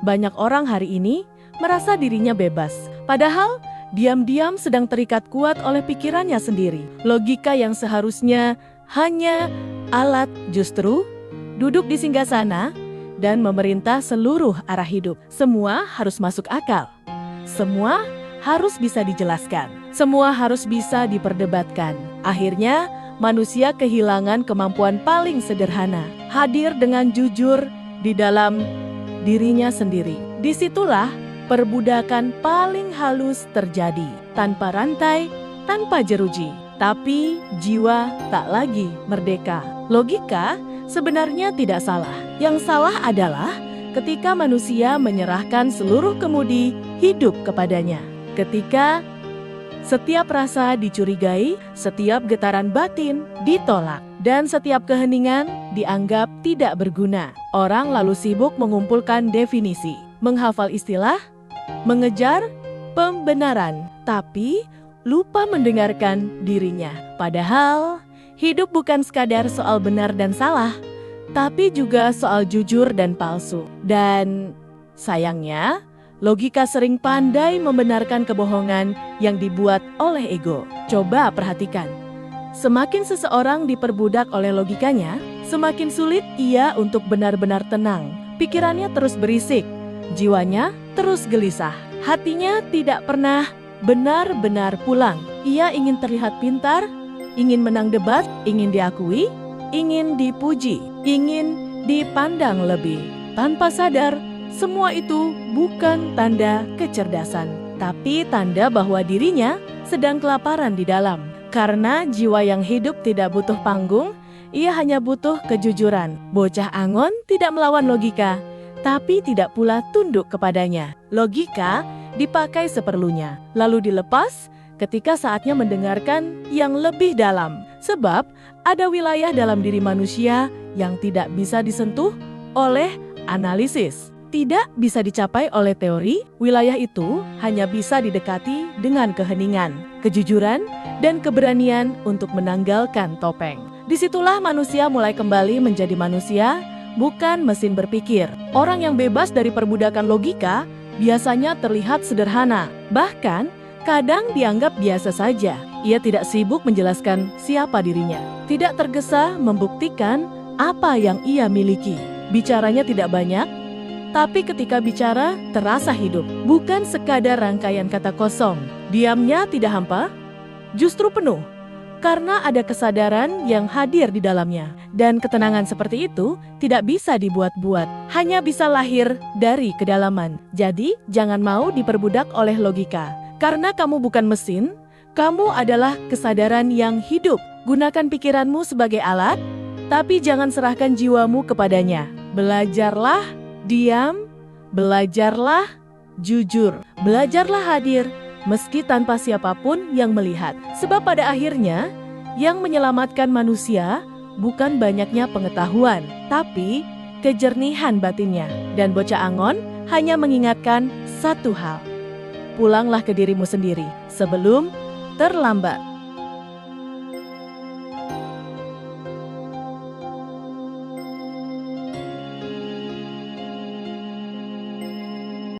Banyak orang hari ini merasa dirinya bebas, padahal diam-diam sedang terikat kuat oleh pikirannya sendiri. Logika yang seharusnya hanya alat justru duduk di singgasana dan memerintah seluruh arah hidup. Semua harus masuk akal. Semua harus bisa dijelaskan. Semua harus bisa diperdebatkan. Akhirnya, manusia kehilangan kemampuan paling sederhana, hadir dengan jujur di dalam dirinya sendiri. Disitulah perbudakan paling halus terjadi, tanpa rantai, tanpa jeruji. Tapi jiwa tak lagi merdeka. Logika sebenarnya tidak salah. Yang salah adalah ketika manusia menyerahkan seluruh kemudi hidup kepadanya. Ketika setiap rasa dicurigai, setiap getaran batin ditolak, dan setiap keheningan dianggap tidak berguna. Orang lalu sibuk mengumpulkan definisi, menghafal istilah, mengejar pembenaran, tapi lupa mendengarkan dirinya. Padahal, hidup bukan sekadar soal benar dan salah, tapi juga soal jujur dan palsu. Dan sayangnya, logika sering pandai membenarkan kebohongan yang dibuat oleh ego. Coba perhatikan, semakin seseorang diperbudak oleh logikanya, semakin sulit ia untuk benar-benar tenang. Pikirannya terus berisik, jiwanya terus gelisah, hatinya tidak pernah benar-benar pulang. Ia ingin terlihat pintar, ingin menang debat, ingin diakui, ingin dipuji, ingin dipandang lebih. Tanpa sadar, semua itu bukan tanda kecerdasan, tapi tanda bahwa dirinya sedang kelaparan di dalam. Karena jiwa yang hidup tidak butuh panggung, ia hanya butuh kejujuran. Bocah angon tidak melawan logika, tapi tidak pula tunduk kepadanya. Logika dipakai seperlunya, lalu dilepas ketika saatnya mendengarkan yang lebih dalam. Sebab ada wilayah dalam diri manusia yang tidak bisa disentuh oleh analisis. Tidak bisa dicapai oleh teori, wilayah itu hanya bisa didekati dengan keheningan, kejujuran, dan keberanian untuk menanggalkan topeng. Disitulah manusia mulai kembali menjadi manusia, bukan mesin berpikir. Orang yang bebas dari perbudakan logika biasanya terlihat sederhana, bahkan kadang dianggap biasa saja. Ia tidak sibuk menjelaskan siapa dirinya, tidak tergesa membuktikan apa yang ia miliki. Bicaranya tidak banyak, tapi ketika bicara terasa hidup, bukan sekadar rangkaian kata kosong. Diamnya tidak hampa, justru penuh, karena ada kesadaran yang hadir di dalamnya. Dan ketenangan seperti itu tidak bisa dibuat-buat, hanya bisa lahir dari kedalaman. Jadi jangan mau diperbudak oleh logika, karena kamu bukan mesin, kamu adalah kesadaran yang hidup. Gunakan pikiranmu sebagai alat, tapi jangan serahkan jiwamu kepadanya. Belajarlah diam, belajarlah jujur, belajarlah hadir meski tanpa siapapun yang melihat. Sebab pada akhirnya yang menyelamatkan manusia bukan banyaknya pengetahuan, tapi kejernihan batinnya. Dan bocah angon hanya mengingatkan satu hal: pulanglah ke dirimu sendiri sebelum terlambat.